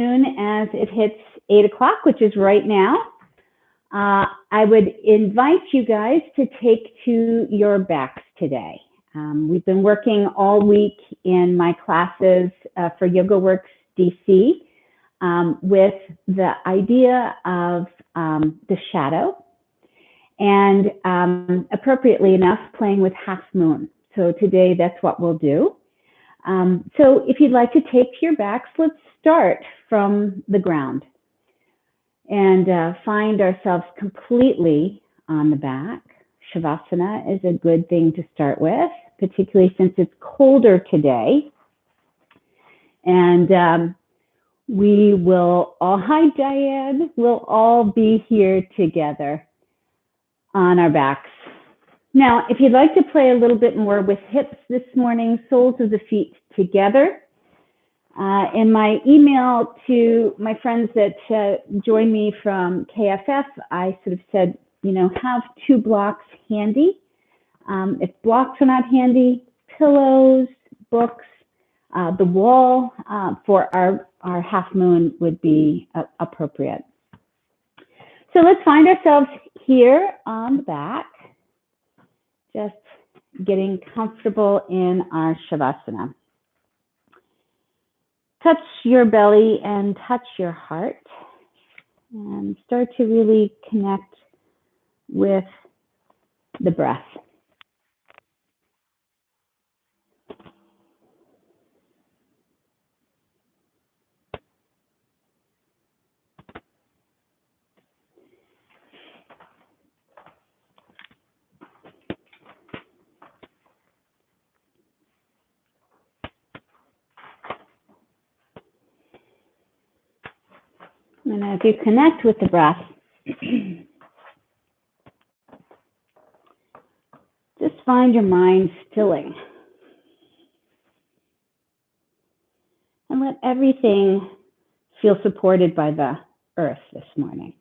soon as it hits 8 o'clock, which is right now, I would invite you guys to take to your backs today. We've been working all week in my classes for YogaWorks DC with the idea of the shadow and appropriately enough, playing with half moon. So today that's what we'll do. So if you'd like to take to your backs, let's start from the ground and find ourselves completely on the back. Shavasana is a good thing to start with, particularly since it's colder today. And we will all, hi Diane, we'll all be here together on our backs. Now, if you'd like to play a little bit more with hips this morning, soles of the feet together. In my email to my friends that join me from KFF, I sort of said, you know, have 2 blocks handy. If blocks are not handy, pillows, books, the wall for our half moon would be appropriate. So let's find ourselves here on the back, just getting comfortable in our Shavasana. Touch your belly and touch your heart and start to really connect with the breath. And as you connect with the breath, just find your mind stilling. And let everything feel supported by the earth this morning.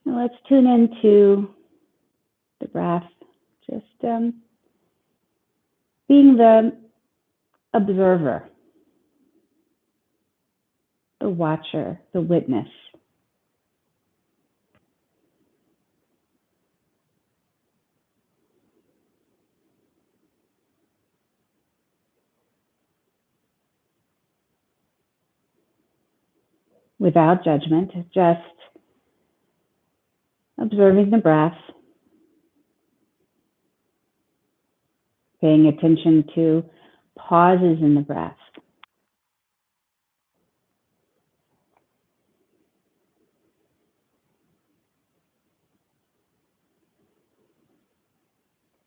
Now let's tune into the breath, just being the observer, the watcher, the witness. Without judgment, just observing the breath, paying attention to pauses in the breath.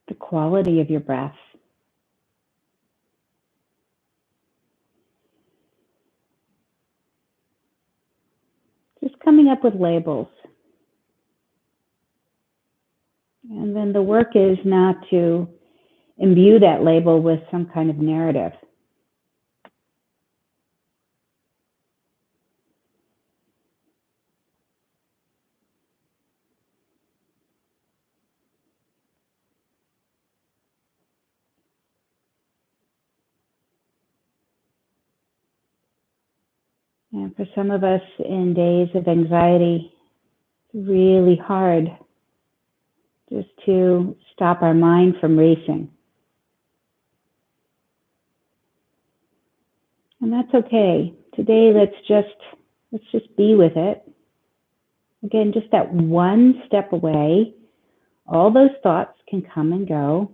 The quality of your breath. Just coming up with labels. And then the work is not to imbue that label with some kind of narrative. And for some of us in days of anxiety, it's really hard just to stop our mind from racing. And that's okay. Today, let's just be with it. Again, just that one step away. All those thoughts can come and go,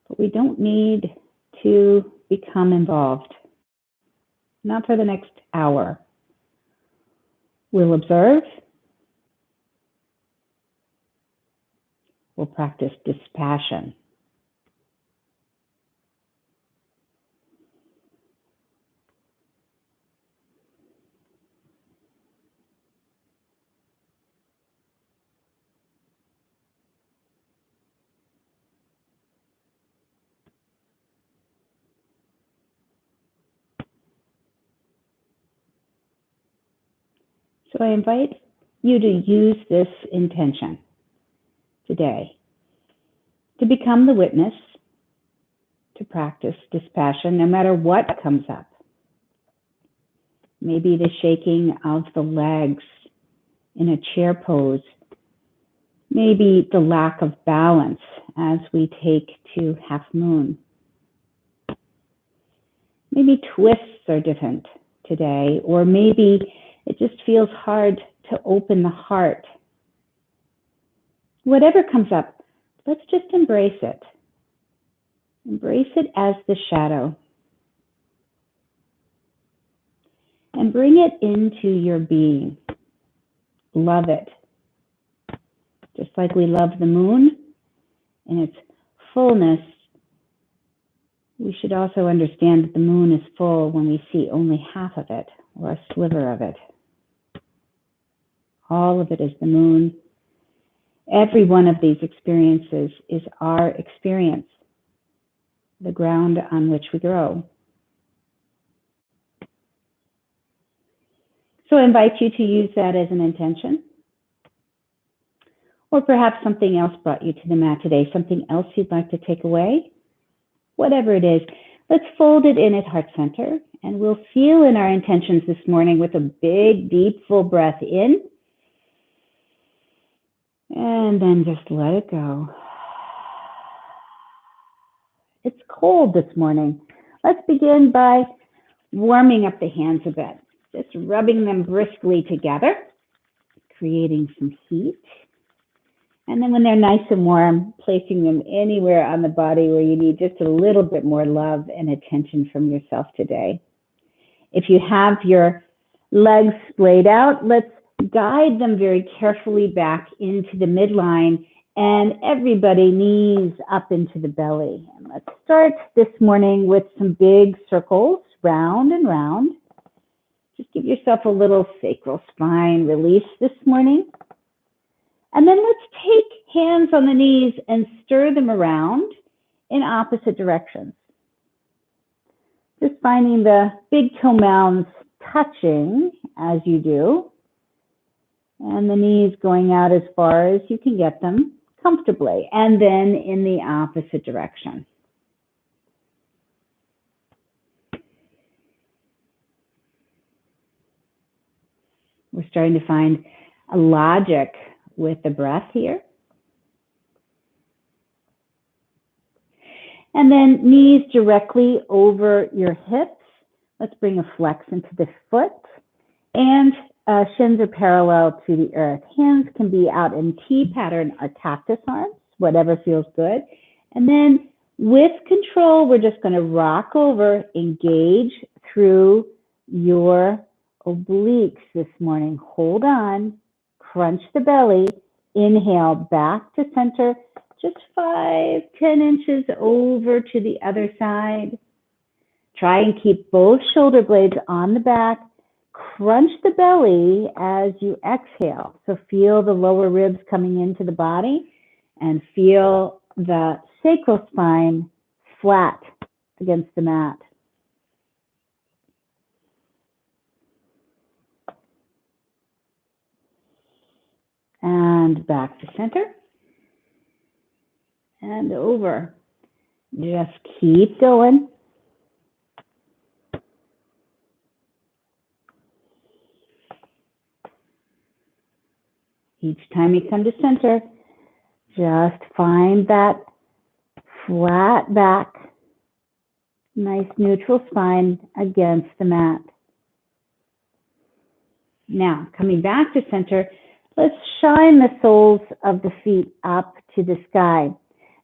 but we don't need to become involved. Not for the next hour. We'll observe. We'll practice dispassion. So I invite you to use this intention today to become the witness, to practice dispassion no matter what comes up. Maybe the shaking of the legs in a chair pose. Maybe the lack of balance as we take to half moon. Maybe twists are different today, or maybe it just feels hard to open the heart. Whatever comes up, let's just embrace it. Embrace it as the shadow. And bring it into your being. Love it. Just like we love the moon in its fullness, we should also understand that the moon is full when we see only half of it or a sliver of it. All of it is the moon. Every one of these experiences is our experience, the ground on which we grow. So I invite you to use that as an intention. Or perhaps something else brought you to the mat today, something else you'd like to take away. Whatever it is, let's fold it in at heart center, and we'll feel in our intentions this morning with a big, deep, full breath in. And then just let it go. It's cold this morning. Let's begin by warming up the hands a bit. Just rubbing them briskly together, creating some heat. And then when they're nice and warm, placing them anywhere on the body where you need just a little bit more love and attention from yourself today. If you have your legs splayed out, let's guide them very carefully back into the midline, and everybody knees up into the belly. And let's start this morning with some big circles, round and round. Just give yourself a little sacral spine release this morning. And then let's take hands on the knees and stir them around in opposite directions. Just finding the big toe mounds touching as you do, and the knees going out as far as you can get them comfortably, and then in the opposite direction. We're starting to find a logic with the breath here. And then knees directly over your hips. Let's bring a flex into the foot, and shins are parallel to the earth. Hands can be out in T pattern or cactus arms, whatever feels good. And then with control, we're just going to rock over, engage through your obliques this morning. Hold on, crunch the belly, inhale back to center, just 5-10 inches over to the other side. Try and keep both shoulder blades on the back. Crunch the belly as you exhale. So feel the lower ribs coming into the body and feel the sacral spine flat against the mat. And back to center. And over. Just keep going. Each time you come to center, just find that flat back, nice neutral spine against the mat. Now, coming back to center, let's shine the soles of the feet up to the sky.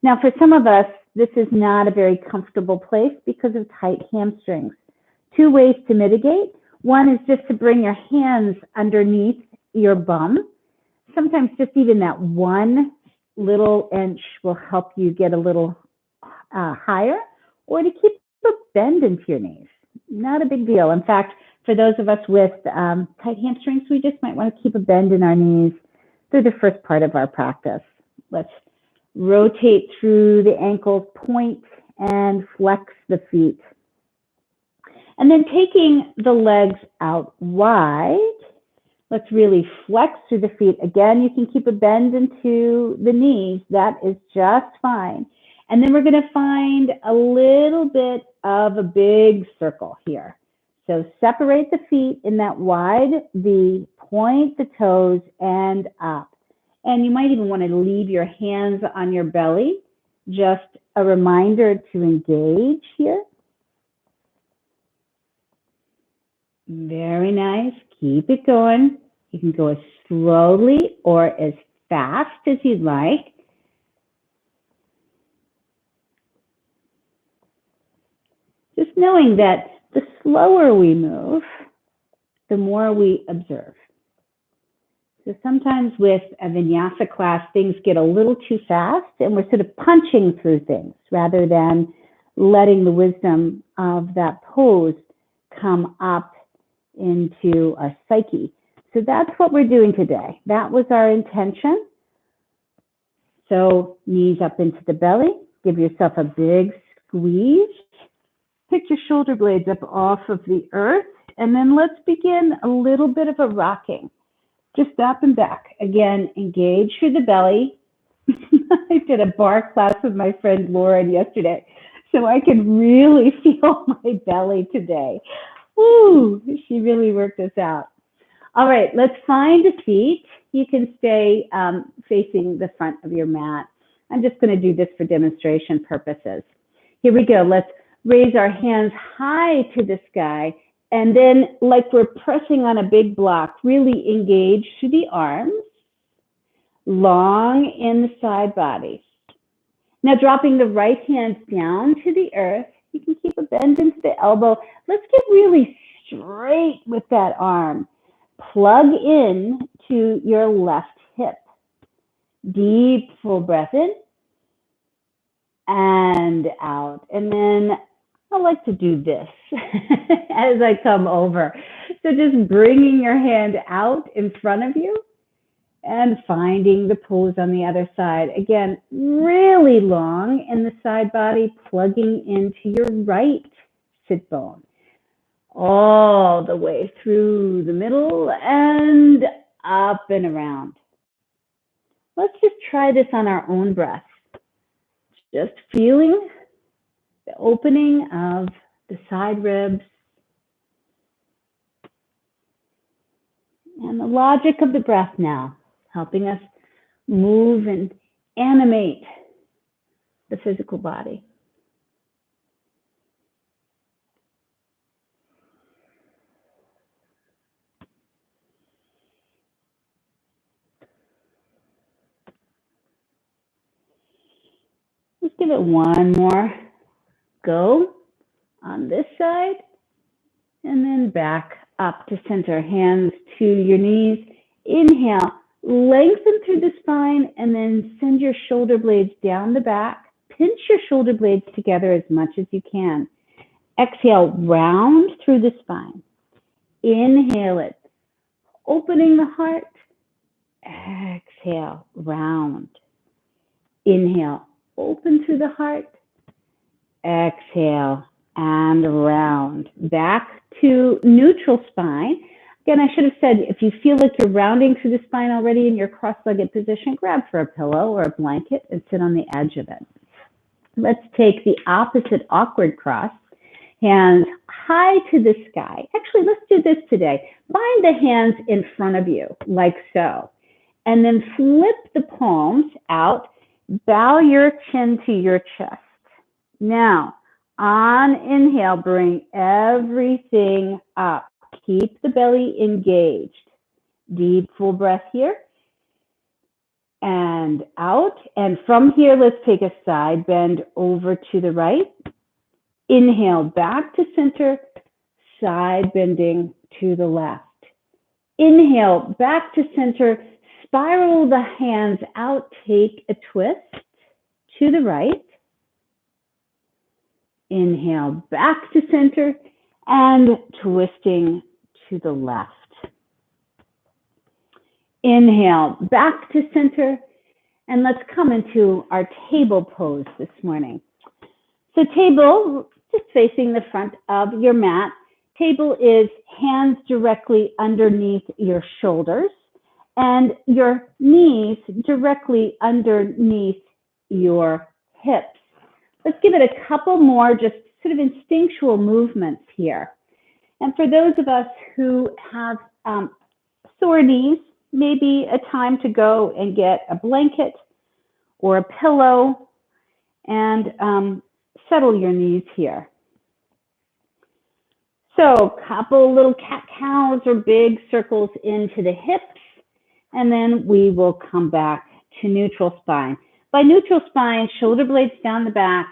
Now, for some of us, this is not a very comfortable place because of tight hamstrings. 2 ways to mitigate. One is just to bring your hands underneath your bum. Sometimes just even that 1 little inch will help you get a little higher, or to keep a bend into your knees. Not a big deal. In fact, for those of us with tight hamstrings, we just might want to keep a bend in our knees through the first part of our practice. Let's rotate through the ankles, point and flex the feet. And then taking the legs out wide, Let's really flex through the feet. Again, you can keep a bend into the knees. That is just fine. And then we're going to find a little bit of a big circle here. So separate the feet in that wide V, point the toes and up. And you might even want to leave your hands on your belly. Just a reminder to engage here. Very nice. Keep it going. You can go as slowly or as fast as you'd like. Just knowing that the slower we move, the more we observe. So sometimes with a vinyasa class, things get a little too fast and we're sort of punching through things rather than letting the wisdom of that pose come up into our psyche. So that's what we're doing today. That was our intention. So knees up into the belly. Give yourself a big squeeze. Pick your shoulder blades up off of the earth. And then let's begin a little bit of a rocking. Just up and back. Again, engage through the belly. I did a bar class with my friend Lauren yesterday, so I can really feel my belly today. Woo, she really worked us out. All right, let's find a seat. You can stay facing the front of your mat. I'm just going to do this for demonstration purposes. Here we go. Let's raise our hands high to the sky. And then, like we're pressing on a big block, really engage through the arms, long in the side bodies. Now, dropping the right hand down to the earth. You can keep a bend into the elbow. Let's get really straight with that arm. Plug in to your left hip. Deep, full breath in and out. And then I like to do this as I come over. So just bringing your hand out in front of you and finding the pose on the other side. Again, really long in the side body, plugging into your right sit bone. All the way through the middle and up and around. Let's just try this on our own breath. Just feeling the opening of the side ribs and the logic of the breath now, helping us move and animate the physical body. Let's give it one more go on this side and then back up to center, hands to your knees. Inhale, lengthen through the spine and then send your shoulder blades down the back. Pinch your shoulder blades together as much as you can. Exhale, round through the spine. Inhale it, opening the heart. Exhale, round. Inhale, open through the heart. Exhale and round. Back to neutral spine. Again, I should have said, if you feel like you're rounding through the spine already in your cross-legged position, grab for a pillow or a blanket and sit on the edge of it. Let's take the opposite awkward cross. Hands high to the sky. Actually, let's do this today. Bind the hands in front of you, like so. And then flip the palms out. Bow your chin to your chest. Now, on inhale, bring everything up. Keep the belly engaged. Deep, full breath here. And out. And from here, let's take a side bend over to the right. Inhale, back to center. Side bending to the left. Inhale, back to center. Spiral the hands out. Take a twist to the right. Inhale, back to center and twisting to the left. Inhale, back to center, and let's come into our table pose this morning. So table, just facing the front of your mat. Table is hands directly underneath your shoulders and your knees directly underneath your hips. Let's give it a couple more just sort of instinctual movements here. And for those of us who have sore knees, maybe a time to go and get a blanket or a pillow and settle your knees here. So a couple little cat-cows or big circles into the hips, and then we will come back to neutral spine. By neutral spine, shoulder blades down the back,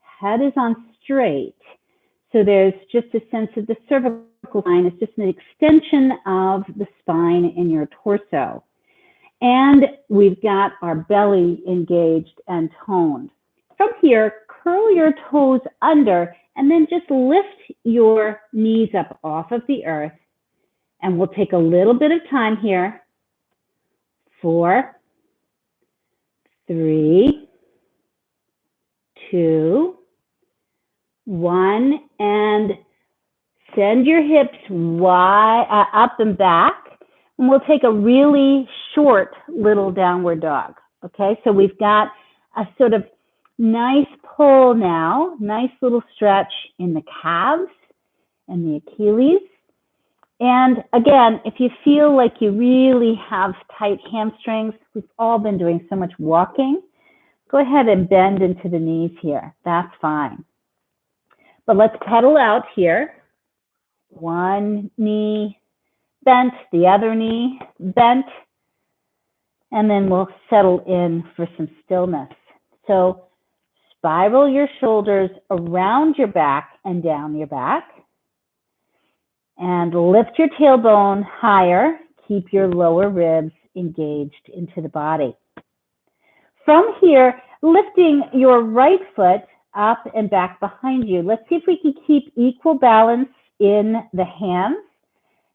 head is on straight. So there's just a sense of the cervical spine. It's just an extension of the spine in your torso. And we've got our belly engaged and toned. From here, curl your toes under and then just lift your knees up off of the earth. And we'll take a little bit of time here. 4, 3, 2, 1, and send your hips wide, up and back. And we'll take a really short little downward dog. Okay, so we've got a sort of nice pull now, nice little stretch in the calves and the Achilles. And again, if you feel like you really have tight hamstrings, we've all been doing so much walking, go ahead and bend into the knees here. That's fine. But let's pedal out here. One knee bent, the other knee bent, and then we'll settle in for some stillness. So spiral your shoulders around your back and down your back. And lift your tailbone higher. Keep your lower ribs engaged into the body. From here, lifting your right foot up and back behind you. Let's see if we can keep equal balance in the hands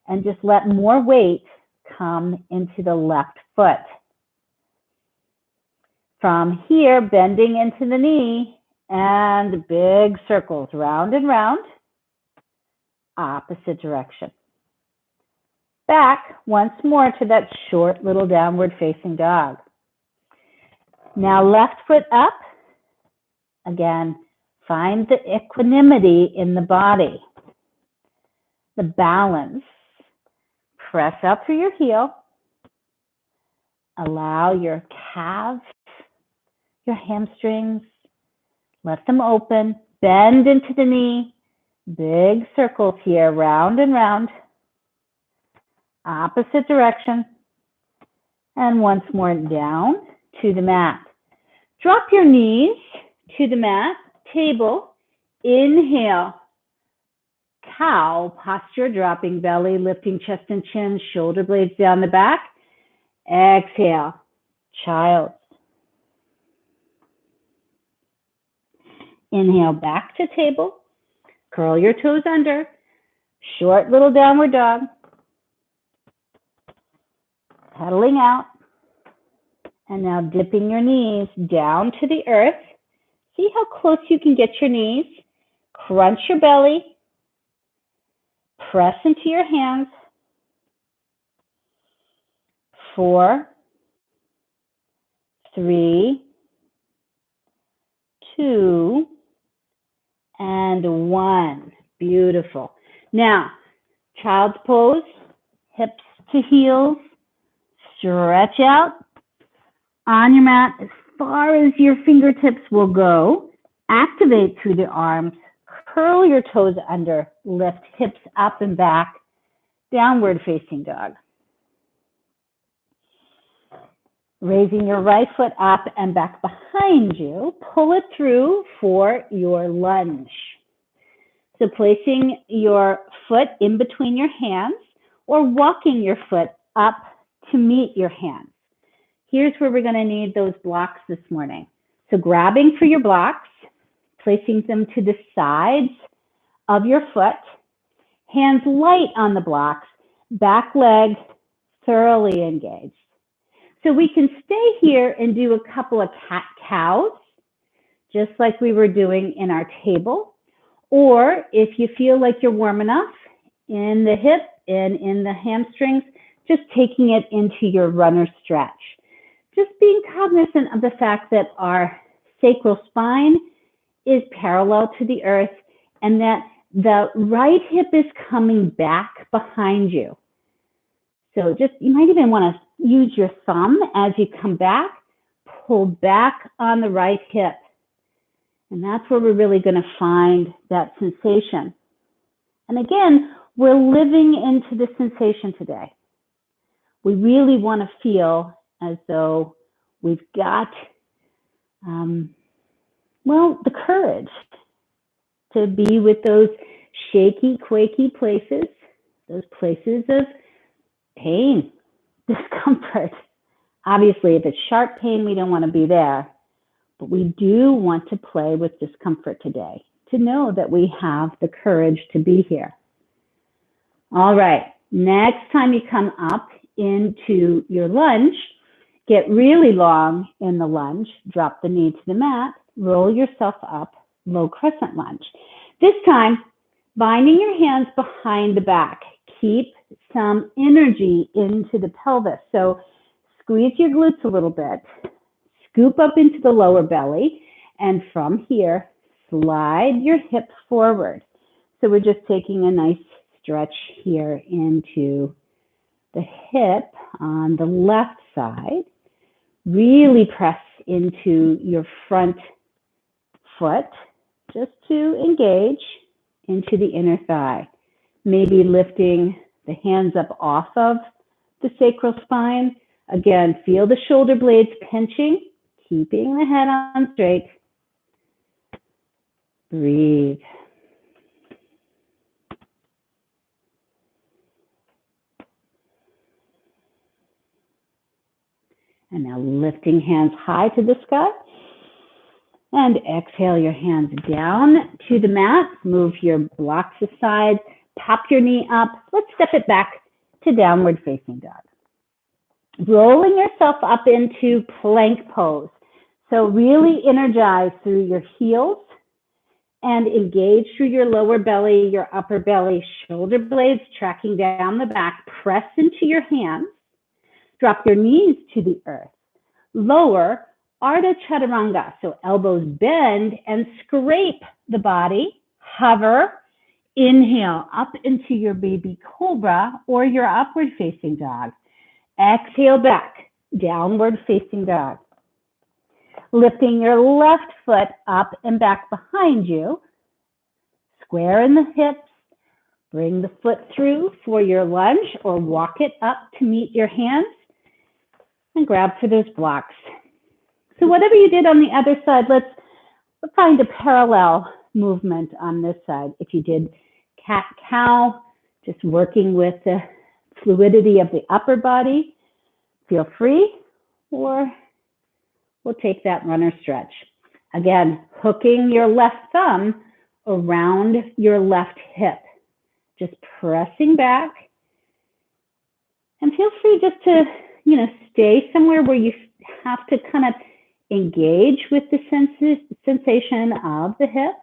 and just let more weight come into the left foot. From here, bending into the knee and big circles round and round, opposite direction. Back once more to that short little downward facing dog. Now left foot up. Again, find the equanimity in the body, the balance. Press up through your heel. Allow your calves, your hamstrings, let them open. Bend into the knee. Big circles here, round and round. Opposite direction. And once more down to the mat. Drop your knees to the mat, table. Inhale. Cow posture, dropping belly, lifting chest and chin, shoulder blades down the back. Exhale. Child. Inhale back to table. Curl your toes under. Short little downward dog. Pedaling out. And now dipping your knees down to the earth. See how close you can get your knees. Crunch your belly. Press into your hands. 4, 3, 2, and 1. Beautiful. Now, child's pose, hips to heels, stretch out on your mat as far as your fingertips will go. Activate through the arms, curl your toes under, lift hips up and back, downward facing dog. Raising your right foot up and back behind you, pull it through for your lunge. So placing your foot in between your hands or walking your foot up to meet your hands. Here's where we're going to need those blocks this morning. So grabbing for your blocks, placing them to the sides of your foot, hands light on the blocks, back leg thoroughly engaged. So we can stay here and do a couple of cat-cows, just like we were doing in our table. Or if you feel like you're warm enough, in the hip and in the hamstrings, just taking it into your runner stretch. Just being cognizant of the fact that our sacral spine is parallel to the earth and that the right hip is coming back behind you. So just, you might even want to use your thumb as you come back, pull back on the right hip. And that's where we're really going to find that sensation. And again, we're living into the sensation today. We really want to feel as though we've got, the courage to be with those shaky, quaky places, those places of pain, discomfort. Obviously, if it's sharp pain, we don't want to be there. But we do want to play with discomfort today, to know that we have the courage to be here. All right, next time you come up into your lunge, get really long in the lunge, drop the knee to the mat, roll yourself up, low crescent lunge. This time, binding your hands behind the back. Keep some energy into the pelvis. So squeeze your glutes a little bit, scoop up into the lower belly, and from here, slide your hips forward. So we're just taking a nice stretch here into the hip on the left side. Really press into your front foot just to engage into the inner thigh. Maybe lifting the hands up off of the sacral spine. Again, feel the shoulder blades pinching, keeping the head on straight. Breathe. And now lifting hands high to the sky. And exhale your hands down to the mat. Move your blocks aside. Pop your knee up. Let's step it back to downward facing dog. Rolling yourself up into plank pose. So really energize through your heels and engage through your lower belly, your upper belly, shoulder blades tracking down the back. Press into your hands. Drop your knees to the earth. Lower Ardha Chaturanga, so elbows bend and scrape the body. Hover. Inhale up into your baby cobra or your upward facing dog. Exhale back, downward facing dog. Lifting your left foot up and back behind you. Square in the hips. Bring the foot through for your lunge or walk it up to meet your hands. And grab for those blocks. So whatever you did on the other side, let's find a parallel movement on this side. If you did cat-cow, just working with the fluidity of the upper body, feel free, or we'll take that runner stretch. Again, hooking your left thumb around your left hip, just pressing back. And feel free just to, stay somewhere where you have to kind of engage with the sensation of the hip.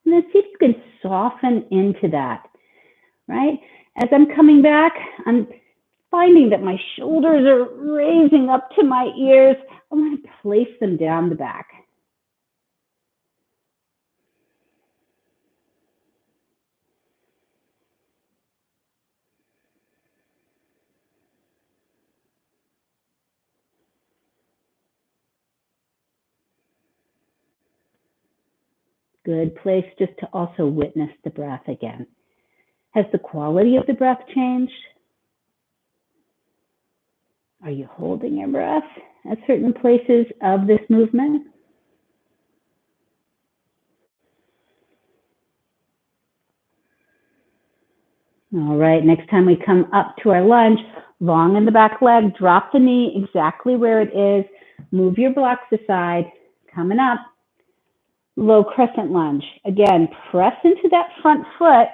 And then see if you can soften into that, right? As I'm coming back, I'm finding that my shoulders are raising up to my ears. I want to place them down the back. Good place just to also witness the breath again. Has the quality of the breath changed? Are you holding your breath at certain places of this movement? All right, next time we come up to our lunge, long in the back leg, drop the knee exactly where it is. Move your blocks aside, coming up. Low crescent lunge. Again, press into that front foot,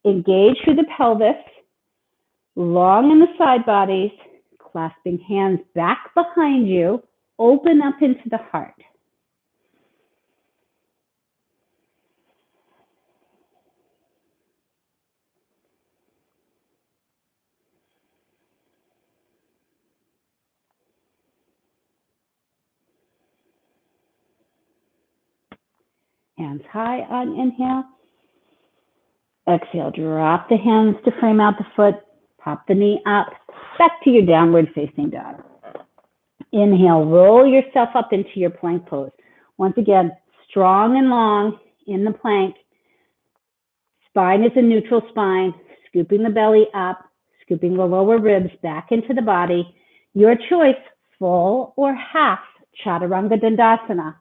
engage through the pelvis, long in the side bodies, clasping hands back behind you, open up into the heart. hands high on inhale. Exhale, drop the hands to frame out the foot, pop the knee up, back to your downward facing dog. Inhale, roll yourself up into your plank pose. Once again, strong and long in the plank. Spine is a neutral spine, scooping the belly up, scooping the lower ribs back into the body. Your choice, full or half chaturanga dandasana.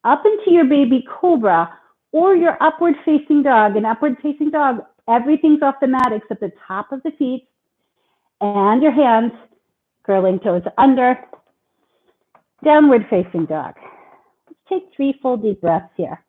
Up into your baby cobra or your upward facing dog. An upward facing dog, everything's off the mat except the top of the feet and your hands, curling toes under. Downward facing dog. Let's take 3 full deep breaths here.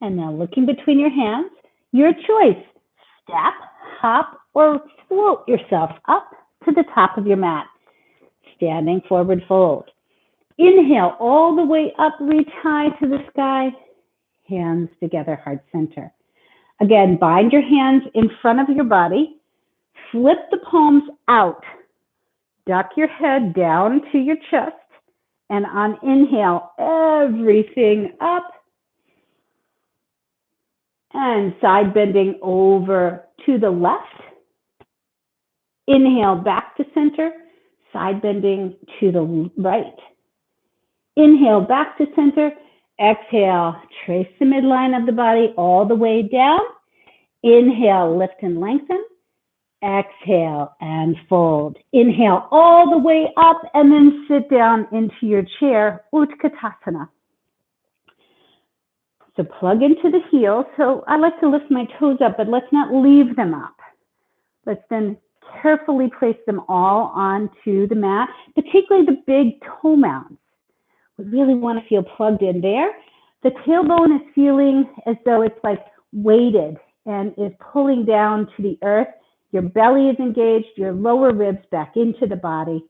And now looking between your hands, your choice, step, hop, or float yourself up to the top of your mat. Standing forward fold. Inhale all the way up, reach high to the sky. Hands together, heart center. Again, bind your hands in front of your body. Flip the palms out. Duck your head down to your chest. And on inhale, everything up. And side bending over to the left. Inhale back to center, side bending to the right. Inhale back to center, exhale, trace the midline of the body all the way down. Inhale, lift and lengthen. Exhale and fold. Inhale all the way up and then sit down into your chair, Utkatasana. So plug into the heels. So I like to lift my toes up, but let's not leave them up. Let's then carefully place them all onto the mat, particularly the big toe mounds. We really want to feel plugged in there. The tailbone is feeling as though it's like weighted and is pulling down to the earth. Your belly is engaged, your lower ribs back into the body.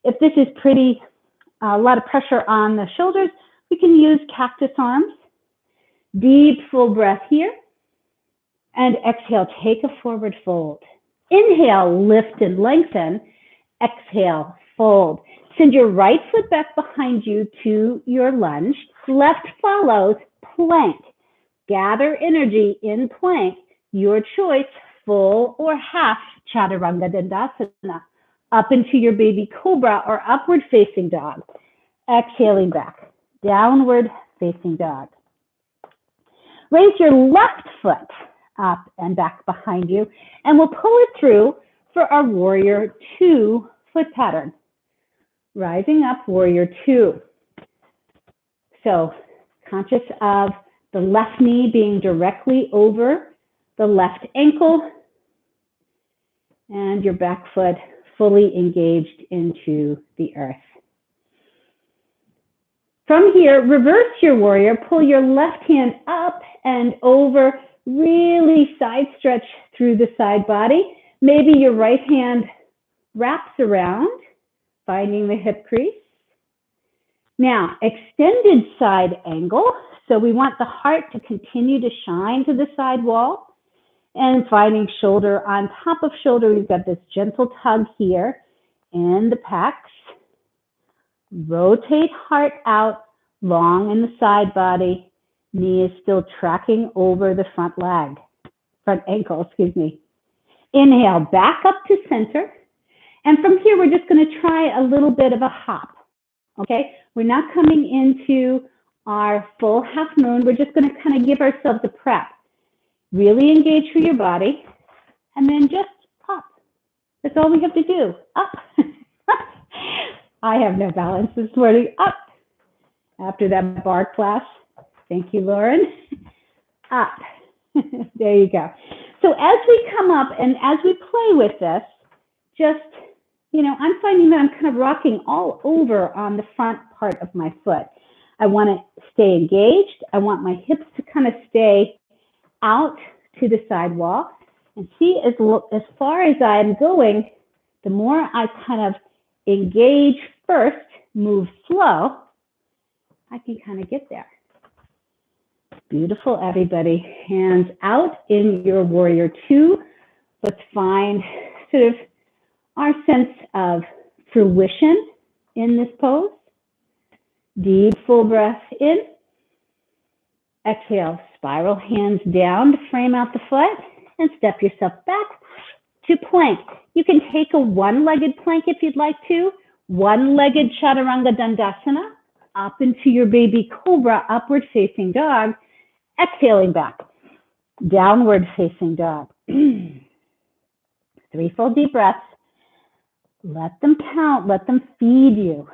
If this is a lot of pressure on the shoulders, we can use cactus arms. Deep, full breath here. And exhale, take a forward fold. Inhale, lift and lengthen. Exhale, fold. Send your right foot back behind you to your lunge. Left follows, plank. Gather energy in plank. Your choice, full or half chaturanga dandasana. Up into your baby cobra or upward facing dog. Exhaling back, downward facing dog. Raise your left foot up and back behind you, and we'll pull it through for our warrior 2 foot pattern. Rising up, warrior 2. So conscious of the left knee being directly over the left ankle and your back foot fully engaged into the earth. From here, reverse your warrior, pull your left hand up and over, really side stretch through the side body. Maybe your right hand wraps around, finding the hip crease. Now, extended side angle. So we want the heart to continue to shine to the side wall. And finding shoulder on top of shoulder, we've got this gentle tug here in the pecs. Rotate heart out, long in the side body. Knee is still tracking over the front ankle, excuse me. Inhale, back up to center. And from here, we're just going to try a little bit of a hop, okay? We're not coming into our full half moon. We're just going to kind of give ourselves a prep. Really engage through your body, and then just hop. That's all we have to do. Up. I have no balance this morning. Up. After that bar class. Thank you, Lauren. Up. There you go. So as we come up and as we play with this, just, I'm finding that I'm kind of rocking all over on the front part of my foot. I want to stay engaged. I want my hips to kind of stay out to the side wall. And see, as far as I'm going, the more I kind of engage first, move slow, I can kind of get there. Beautiful, everybody. Hands out in your warrior two. Let's find sort of our sense of fruition in this pose. Deep, full breath in. Exhale, spiral hands down to frame out the foot and step yourself back to plank. You can take a one-legged plank if you'd like to. One-legged chaturanga dandasana up into your baby cobra, upward facing dog. Exhaling back, downward facing dog. 3 full deep breaths. Let them count, let them feed you.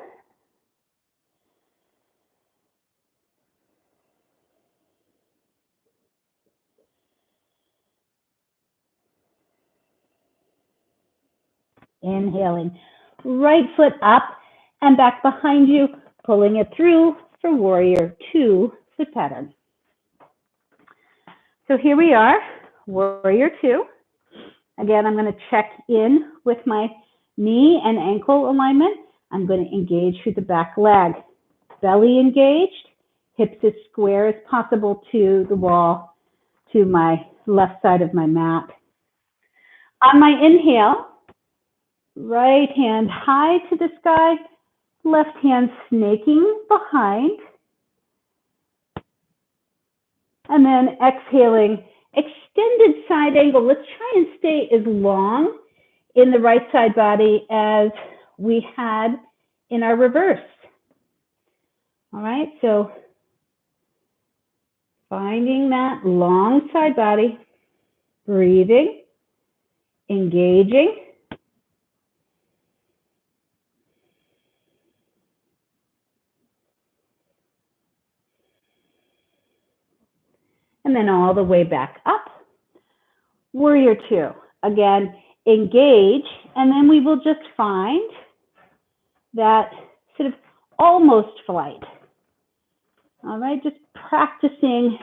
Inhaling, right foot up and back behind you, pulling it through for warrior two foot pattern. So here we are, warrior two. Again, I'm going to check in with my knee and ankle alignment. I'm going to engage through the back leg. Belly engaged, hips as square as possible to the wall, to my left side of my mat. On my inhale, right hand high to the sky, left hand snaking behind. And then exhaling, extended side angle. Let's try and stay as long in the right side body as we had in our reverse. All right, so finding that long side body, breathing, engaging. And then all the way back up. Warrior two. Again, engage, and then we will just find that sort of almost flight. All right, just practicing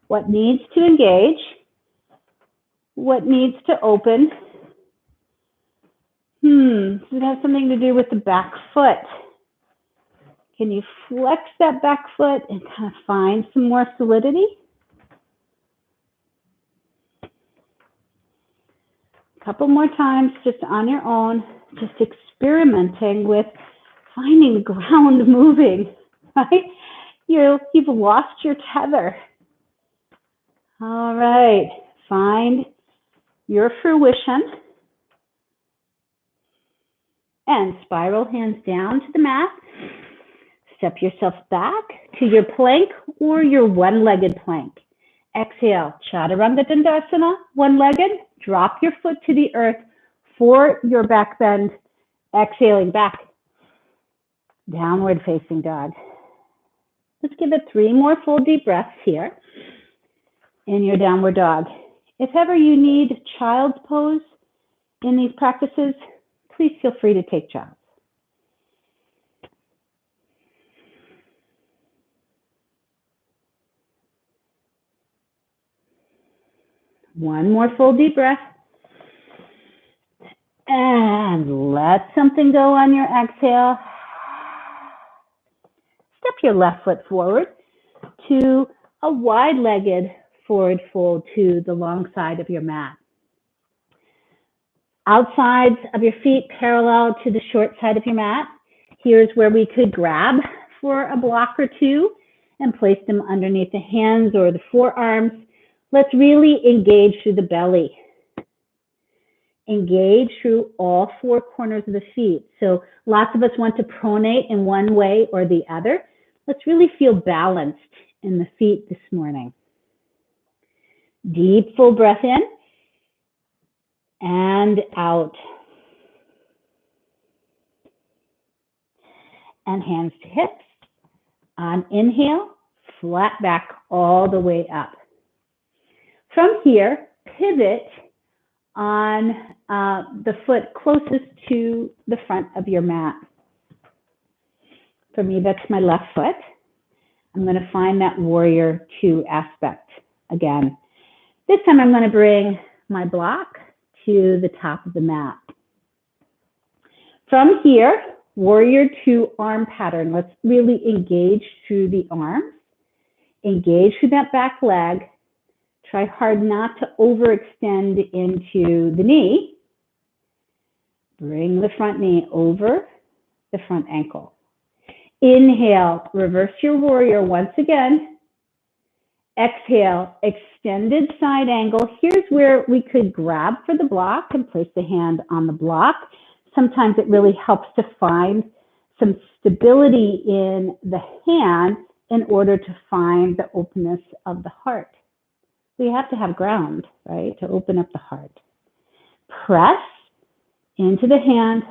what needs to engage, what needs to open. Does it have something to do with the back foot? Can you flex that back foot and kind of find some more solidity? A couple more times just on your own, just experimenting with finding the ground moving, right? You've lost your tether. All right, find your fruition and spiral hands down to the mat. Step yourself back to your plank or your one-legged plank. Exhale, chaturanga dandasana, one-legged. Drop your foot to the earth for your back bend. Exhaling back, downward facing dog. Let's give it 3 more full deep breaths here in your downward dog. If ever you need child's pose in these practices, please feel free to take child's. One more full deep breath. And let something go on your exhale. Step your left foot forward to a wide-legged forward fold to the long side of your mat. Outsides of your feet parallel to the short side of your mat. Here's where we could grab for a block or two and place them underneath the hands or the forearms. Let's really engage through the belly. Engage through all 4 corners of the feet. So lots of us want to pronate in one way or the other. Let's really feel balanced in the feet this morning. Deep, full breath in and out. And hands to hips. On inhale, flat back all the way up. From here, pivot on the foot closest to the front of your mat. For me, that's my left foot. I'm going to find that warrior two aspect again. This time I'm going to bring my block to the top of the mat. From here, Warrior Two arm pattern. Let's really engage through the arms. Engage through that back leg. Try hard not to overextend into the knee. Bring the front knee over the front ankle. Inhale, reverse your warrior once again. Exhale, extended side angle. Here's where we could grab for the block and place the hand on the block. Sometimes it really helps to find some stability in the hand in order to find the openness of the heart. We have to have ground, right, to open up the heart. Press into the hand,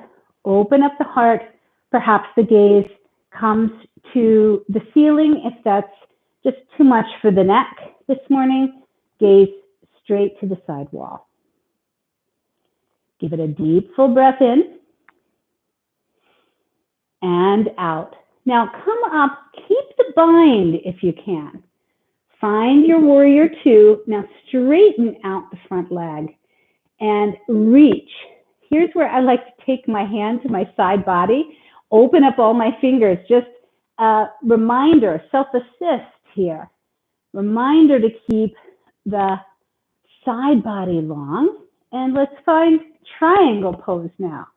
open up the heart. Perhaps the gaze comes to the ceiling. If that's just too much for the neck this morning, gaze straight to the side wall. Give it a deep, full breath in and out. Now come up, keep the bind if you can. Find your warrior two. Now straighten out the front leg and reach. Here's where I like to take my hand to my side body, open up all my fingers, just a reminder, self-assist here. Reminder to keep the side body long. And let's find triangle pose now.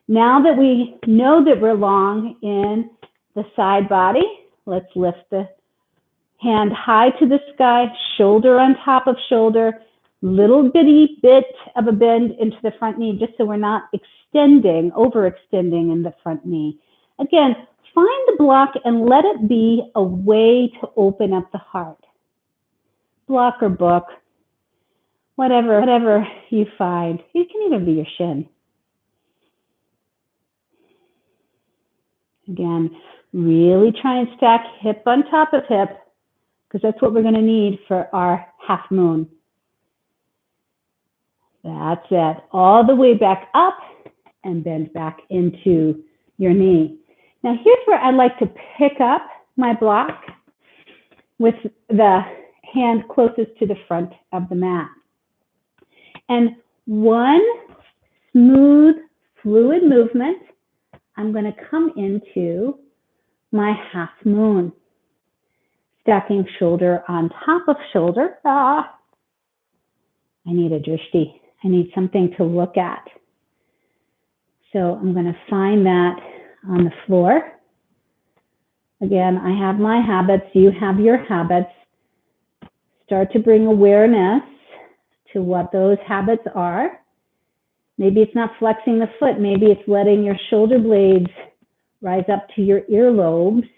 Now that we know that we're long in the side body, let's lift the hand high to the sky, shoulder on top of shoulder, little bitty bit of a bend into the front knee, just so we're not extending, overextending in the front knee. Again, find the block and let it be a way to open up the heart. Block or book, whatever you find. It can even be your shin. Again, really try and stack hip on top of hip, because that's what we're going to need for our half moon. That's it. All the way back up and bend back into your knee. Now here's where I like to pick up my block with the hand closest to the front of the mat. And one smooth, fluid movement, I'm going to come into my half moon. Stacking shoulder on top of shoulder. I need a drishti. I need something to look at. So I'm going to find that on the floor. Again, I have my habits. You have your habits. Start to bring awareness to what those habits are. Maybe it's not flexing the foot. Maybe it's letting your shoulder blades rise up to your earlobes.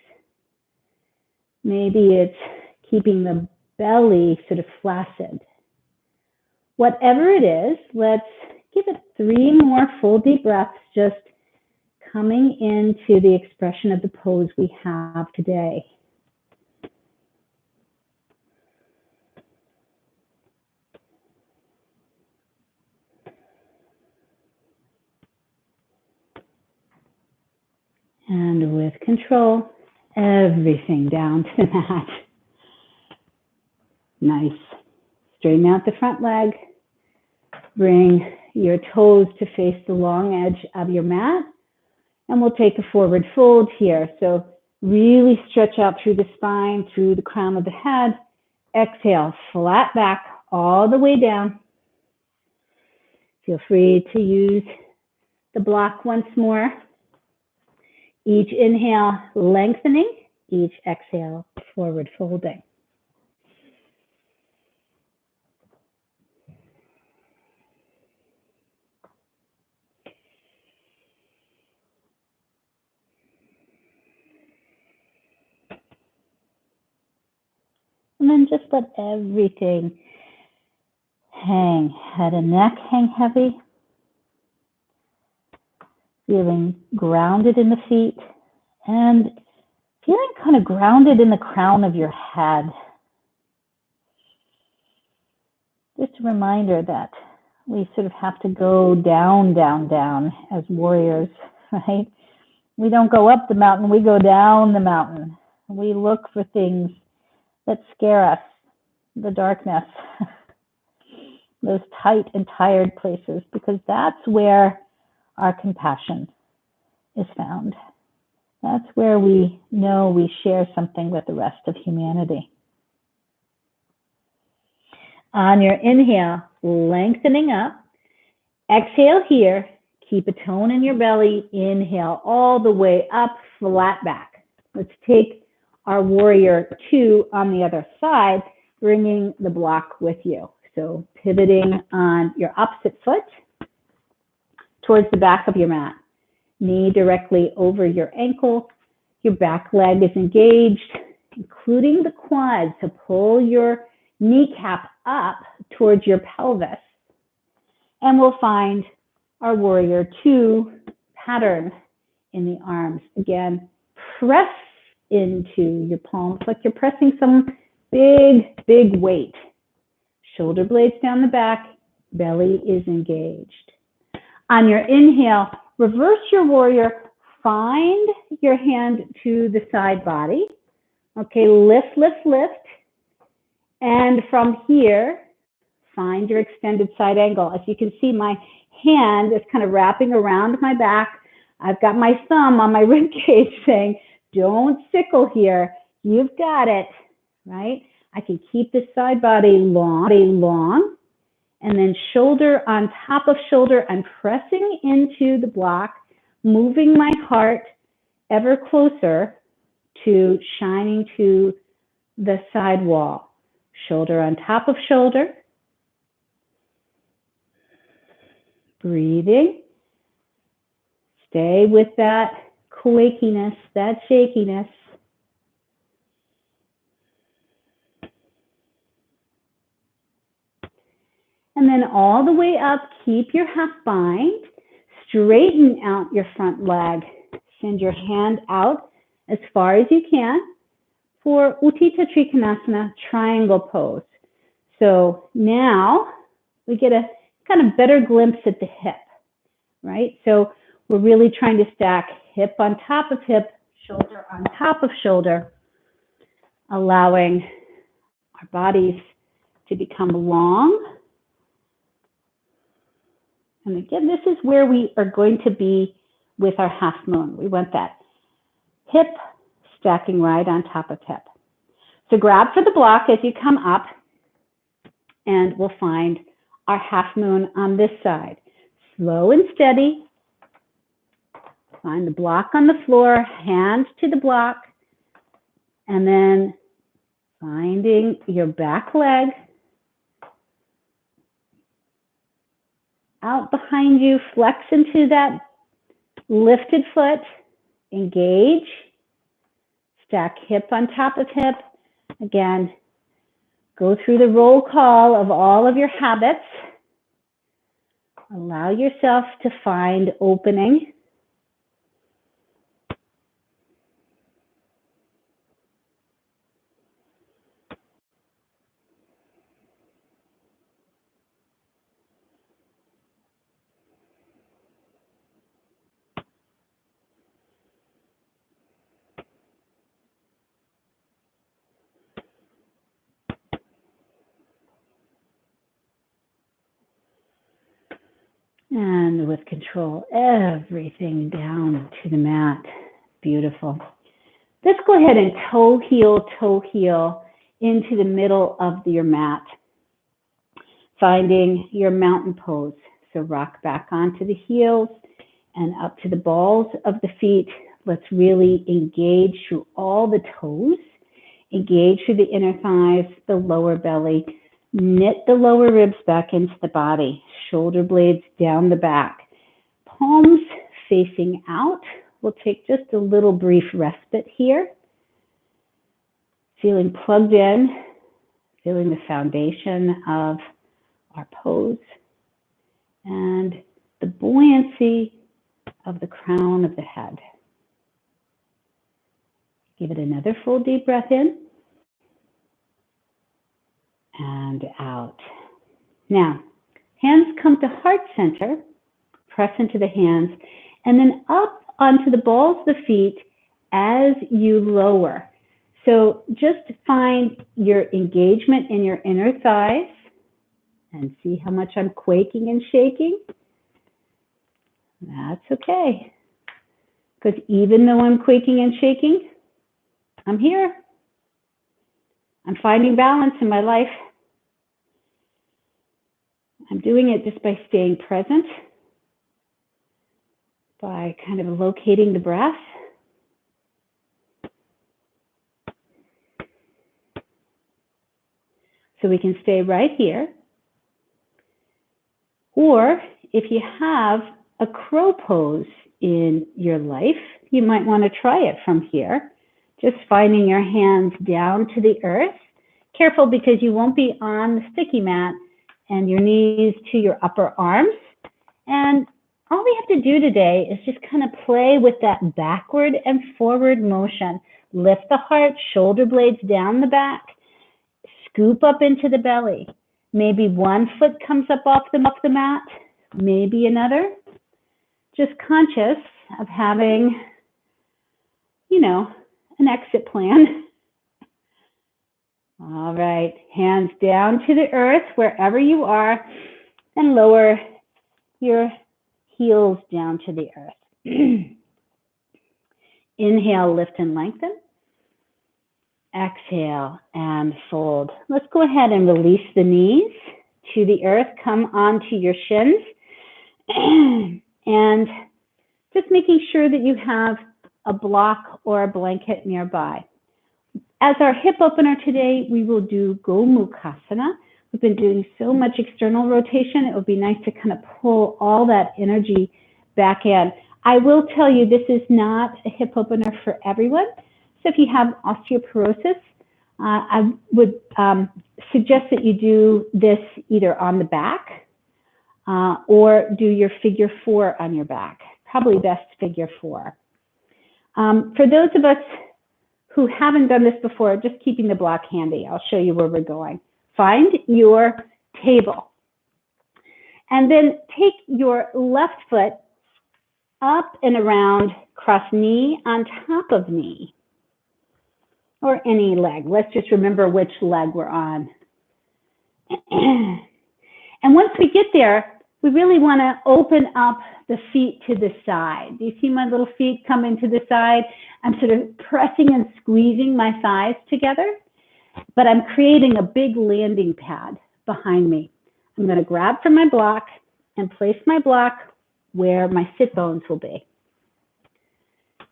Maybe it's keeping the belly sort of flaccid. Whatever it is, let's give it 3 more full deep breaths, just coming into the expression of the pose we have today. And with control, everything down to the mat. Nice. Straighten out the front leg. Bring your toes to face the long edge of your mat. And we'll take a forward fold here. So really stretch out through the spine, through the crown of the head. Exhale, flat back all the way down. Feel free to use the block once more. Each inhale, lengthening. Each exhale, forward folding. And then just let everything hang. Head and neck hang heavy. Feeling grounded in the feet and feeling kind of grounded in the crown of your head. Just a reminder that we sort of have to go down, down, down as warriors, right? We don't go up the mountain, we go down the mountain. We look for things that scare us, the darkness, those tight and tired places, because that's where our compassion is found. That's where we know we share something with the rest of humanity. On your inhale, lengthening up. Exhale here. Keep a tone in your belly. Inhale all the way up, flat back. Let's take our warrior two on the other side, bringing the block with you. So pivoting on your opposite foot towards the back of your mat. Knee directly over your ankle. Your back leg is engaged, including the quads. So pull your kneecap up towards your pelvis. And we'll find our warrior two pattern in the arms. Again, press into your palms like you're pressing some big, big weight. Shoulder blades down the back, belly is engaged. On your inhale, reverse your warrior, find your hand to the side body. Okay, lift, lift, lift. And from here, find your extended side angle. As you can see, my hand is kind of wrapping around my back. I've got my thumb on my rib cage saying, don't sickle here. You've got it, right? I can keep the side body long, and then shoulder on top of shoulder. I'm pressing into the block, moving my heart ever closer to shining to the side wall. Shoulder on top of shoulder. Breathing. Stay with that quakiness, that shakiness. And then all the way up, keep your half bind. Straighten out your front leg. Send your hand out as far as you can for Utthita Trikonasana, triangle pose. So now we get a kind of better glimpse at the hip, right? So we're really trying to stack hip on top of hip, shoulder on top of shoulder, allowing our bodies to become long. And again, this is where we are going to be with our half moon. We want that hip stacking right on top of hip. So grab for the block as you come up, and we'll find our half moon on this side. Slow and steady. Find the block on the floor, hands to the block, and then finding your back leg out behind you, flex into that lifted foot, engage, stack hip on top of hip. Again, go through the roll call of all of your habits. Allow yourself to find opening. And with control, everything down to the mat. Beautiful. Let's go ahead and toe heel into the middle of your mat. Finding your mountain pose. So rock back onto the heels and up to the balls of the feet. Let's really engage through all the toes. Engage through the inner thighs, the lower belly. Knit the lower ribs back into the body, shoulder blades down the back, palms facing out. We'll take just a little brief respite here. Feeling plugged in, feeling the foundation of our pose and the buoyancy of the crown of the head. Give it another full deep breath in. And out. Now, hands come to heart center, press into the hands, and then up onto the balls of the feet as you lower. So just find your engagement in your inner thighs and see how much I'm quaking and shaking. That's okay. Because even though I'm quaking and shaking, I'm here. I'm finding balance in my life. I'm doing it just by staying present, by kind of locating the breath. So we can stay right here. Or if you have a crow pose in your life, you might want to try it from here. Just finding your hands down to the earth. Careful because you won't be on the sticky mat, and your knees to your upper arms. And all we have to do today is just kind of play with that backward and forward motion. Lift the heart, shoulder blades down the back, scoop up into the belly. Maybe one foot comes up off the mat, maybe another. Just conscious of having, an exit plan. All right, hands down to the earth wherever you are, and lower your heels down to the earth. Inhale, lift and lengthen. Exhale and fold. Let's go ahead and release the knees to the earth. Come onto your shins. And just making sure that you have a block or a blanket nearby. As our hip opener today, we will do Gomukhasana. We've been doing so much external rotation. It would be nice to kind of pull all that energy back in. I will tell you, this is not a hip opener for everyone. So if you have osteoporosis, I would suggest that you do this either on the back or do your figure 4 on your back. Probably best figure 4. For those of us who haven't done this before, just keeping the block handy, I'll show you where we're going. Find your table. And then take your left foot up and around, cross knee on top of knee. Or any leg. Let's just remember which leg we're on. And once we get there, we really want to open up the feet to the side. Do you see my little feet coming to the side? I'm sort of pressing and squeezing my thighs together, but I'm creating a big landing pad behind me. I'm going to grab from my block and place my block where my sit bones will be,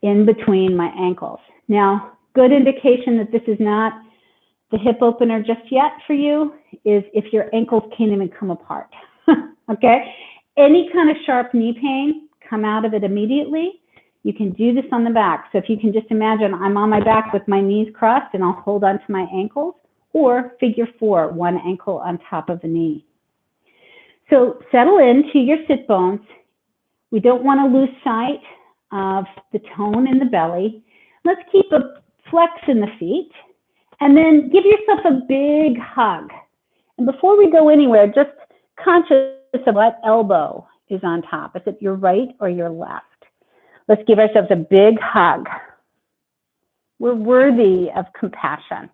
in between my ankles. Now, good indication that this is not the hip opener just yet for you is if your ankles can't even come apart, okay? Any kind of sharp knee pain, come out of it immediately. You can do this on the back. So if you can just imagine, I'm on my back with my knees crossed and I'll hold on to my ankles, or figure 4, one ankle on top of the knee. So settle into your sit bones. We don't want to lose sight of the tone in the belly. Let's keep a flex in the feet, and then give yourself a big hug. And before we go anywhere, just conscious of what elbow is on top. Is it your right or your left? Let's give ourselves a big hug. We're worthy of compassion.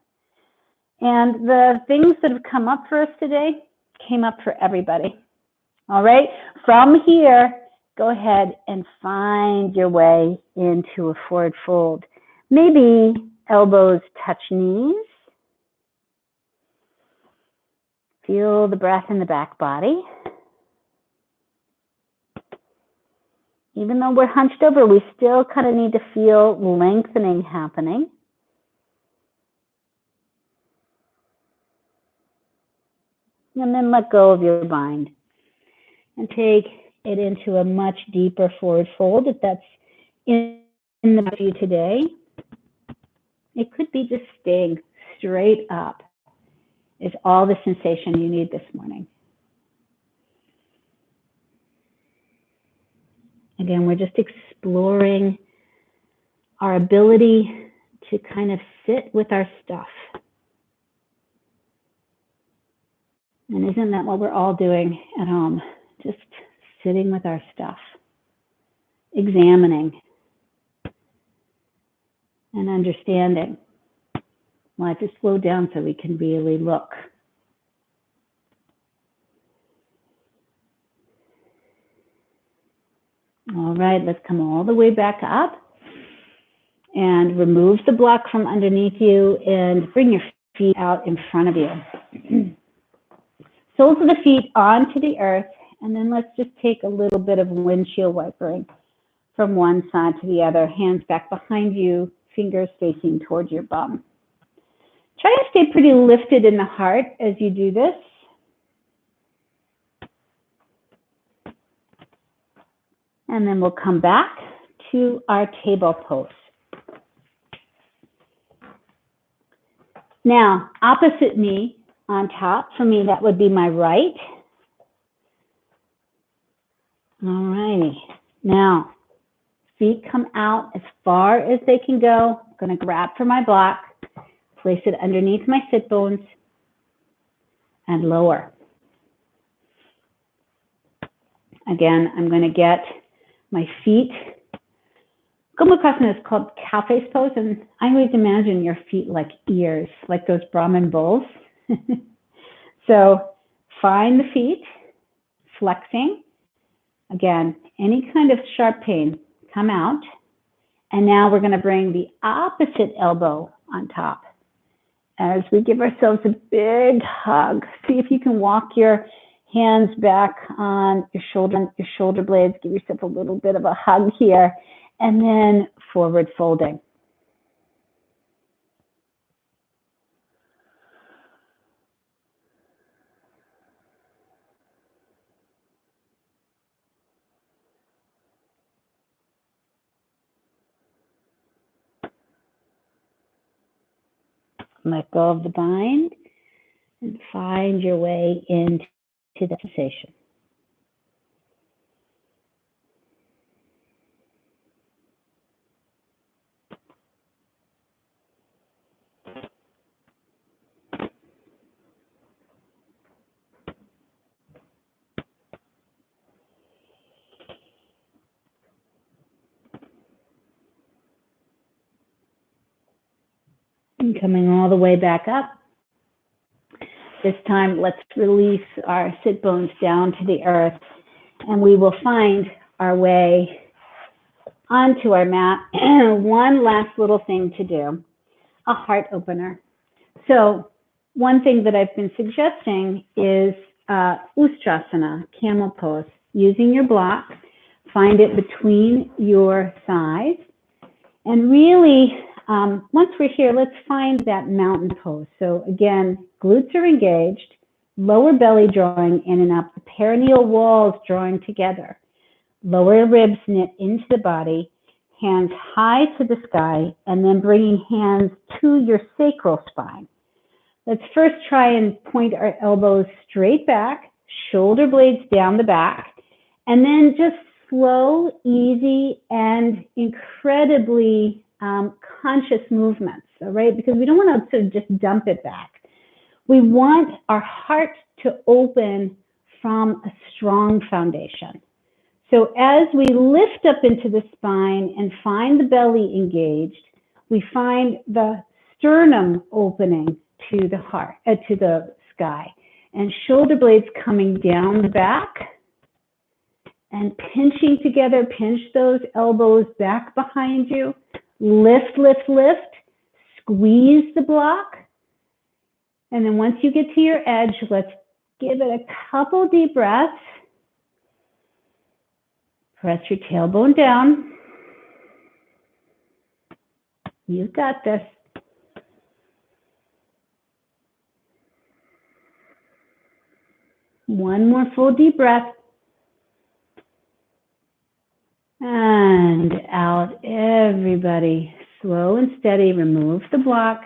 And the things that have come up for us today came up for everybody. All right, from here, go ahead and find your way into a forward fold. Maybe elbows touch knees. Feel the breath in the back body. Even though we're hunched over, we still kind of need to feel lengthening happening. And then let go of your mind and take it into a much deeper forward fold. If that's in the view today, it could be just staying straight up is all the sensation you need this morning. Again, we're just exploring our ability to kind of sit with our stuff. And isn't that what we're all doing at home? Just sitting with our stuff, examining and understanding. Life is slowed down so we can really look. All right, let's come all the way back up. and remove the block from underneath you and bring your feet out in front of you. Soles of the feet onto the earth, and then let's just take a little bit of windshield wipering from one side to the other, hands back behind you, fingers facing towards your bum. Try to stay pretty lifted in the heart as you do this. And then we'll come back to our table pose. Now, opposite knee on top. For me, that would be my right. All righty. Now, feet come out as far as they can go. I'm going to grab for my block, place it underneath my sit bones, and lower. Again, I'm going to get my feet. Gomukhasana is called cow face pose, and I always imagine your feet like ears, like those Brahmin bulls. So find the feet, flexing. Again, any kind of sharp pain, come out. And now we're going to bring the opposite elbow on top as we give ourselves a big hug. See if you can walk your hands back on your shoulder blades. Give yourself a little bit of a hug here. And then forward folding. Let go of the bind and find your way into the sensation. And coming all the way back up. This time, let's release our sit bones down to the earth, and we will find our way onto our mat. One last little thing to do, a heart opener. So one thing that I've been suggesting is Ustrasana, camel pose, using your block. Find it between your thighs, and really, once we're here, let's find that mountain pose. So again, glutes are engaged, lower belly drawing in and up, the perineal walls drawing together, lower ribs knit into the body, hands high to the sky, and then bringing hands to your sacral spine. Let's first try and point our elbows straight back, shoulder blades down the back, and then just slow, easy, and incredibly conscious movements, all right? Because we don't want to sort of just dump it back. We want our heart to open from a strong foundation. So as we lift up into the spine and find the belly engaged, we find the sternum opening to the heart, to the sky, and shoulder blades coming down the back and pinching together. Pinch those elbows back behind you. Lift, lift, lift, squeeze the block. And then once you get to your edge, let's give it a couple deep breaths. Press your tailbone down. You've got this. One more full deep breath. And out, everybody. Slow and steady, remove the block.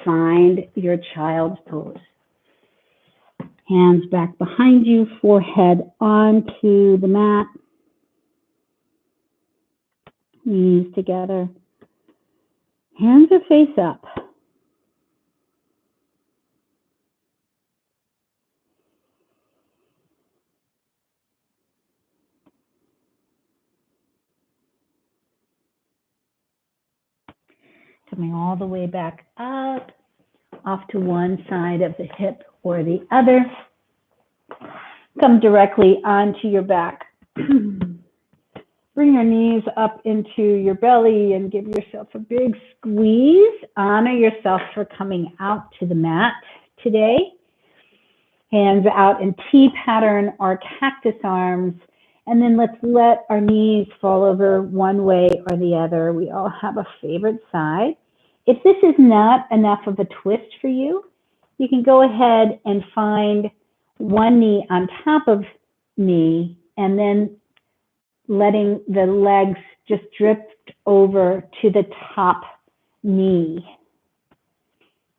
Find your child's pose. Hands back behind you, forehead onto the mat. Knees together. Hands are face up. Coming all the way back up, off to one side of the hip or the other. Come directly onto your back. Bring Bring your knees up into your belly and give yourself a big squeeze. Honor yourself for coming out to the mat today. Hands out in T pattern or cactus arms. And then let's let our knees fall over one way or the other. We all have a favorite side. If this is not enough of a twist for you, you can go ahead and find one knee on top of knee and then letting the legs just drift over to the top knee.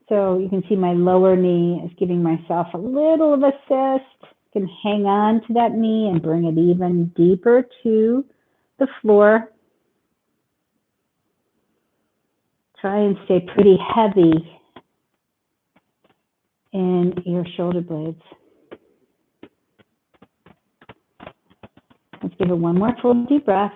So you can see my lower knee is giving myself a little of assist. Can hang on to that knee and bring it even deeper to the floor. Try and stay pretty heavy in your shoulder blades. Let's give it one more full deep breath.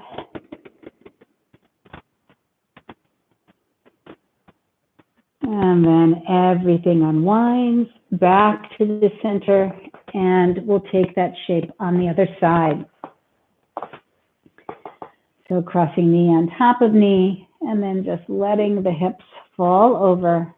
And then everything unwinds back to the center, and we'll take that shape on the other side. So crossing knee on top of knee, and then just letting the hips fall over.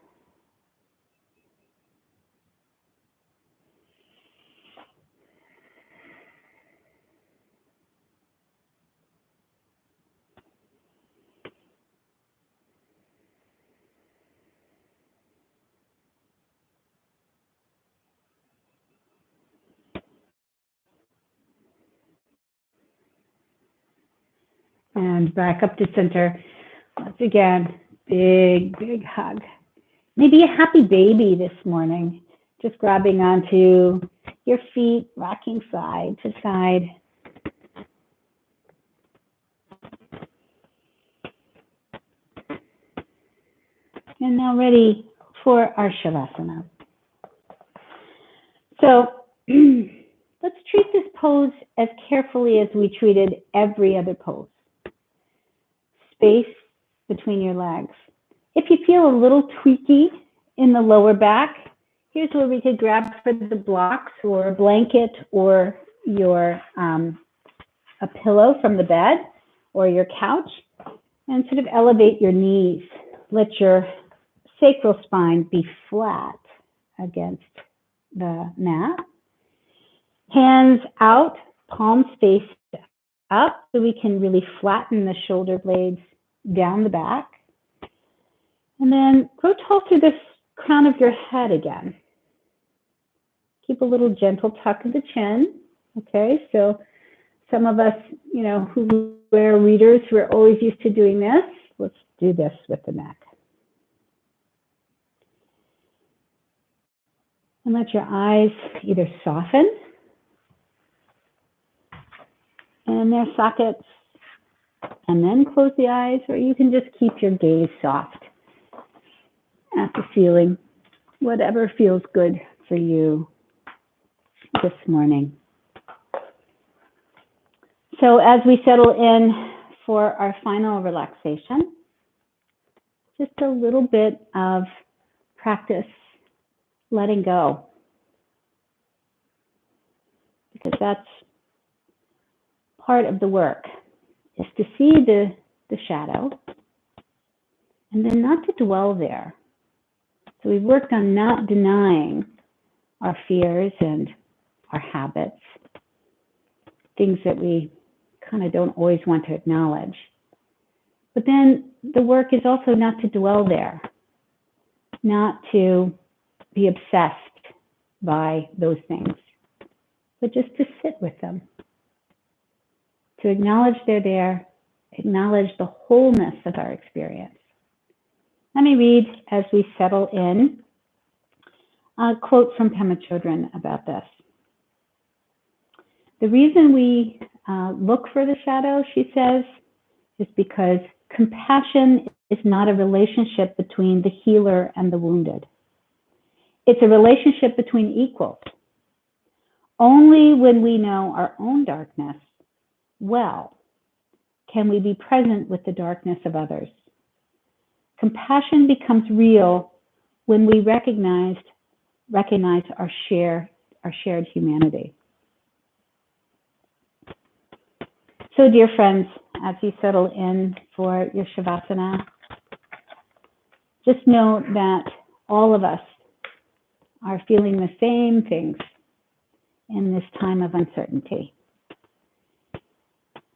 And back up to center. Once again, big, big hug. Maybe a happy baby this morning. Just grabbing onto your feet, rocking side to side. And now ready for our Shavasana. So let's treat this pose as carefully as we treated every other pose. Space between your legs. If you feel a little tweaky in the lower back, here's where we could grab for the blocks or a blanket or your a pillow from the bed or your couch, and sort of elevate your knees. Let your sacral spine be flat against the mat. Hands out, palms face up, so we can really flatten the shoulder blades down the back. And then go tall through the crown of your head again. Keep a little gentle tuck of the chin. Okay, so some of us, who wear readers, we're always used to doing this. Let's do this with the neck. And let your eyes either soften in their sockets and then close the eyes, or you can just keep your gaze soft at the ceiling, whatever feels good for you this morning. So as we settle in for our final relaxation, just a little bit of practice letting go, because that's part of the work, is to see the shadow and then not to dwell there. So we've worked on not denying our fears and our habits, things that we kind of don't always want to acknowledge. But then the work is also not to dwell there, not to be obsessed by those things, but just to sit with them, to acknowledge they're there, acknowledge the wholeness of our experience. Let me read, as we settle in, a quote from Pema Chodron about this. The reason we look for the shadow, she says, is because compassion is not a relationship between the healer and the wounded. It's a relationship between equals. Only when we know our own darkness well can we be present with the darkness of others. Compassion becomes real when we recognize our shared humanity. So, dear friends, as you settle in for your Shavasana. Just know that all of us are feeling the same things in this time of uncertainty.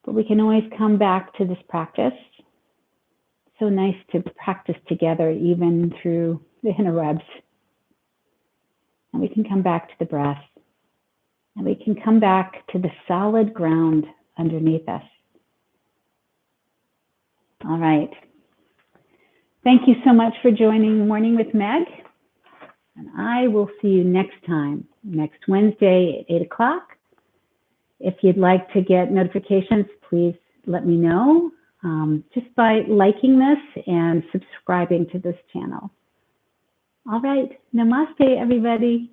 But we can always come back to this practice. So nice to practice together, even through the interwebs. And we can come back to the breath. And we can come back to the solid ground underneath us. All right. Thank you so much for joining Morning with Meg. And I will see you next time, next Wednesday at 8 o'clock. If you'd like to get notifications, please let me know just by liking this and subscribing to this channel. All right. Namaste, everybody.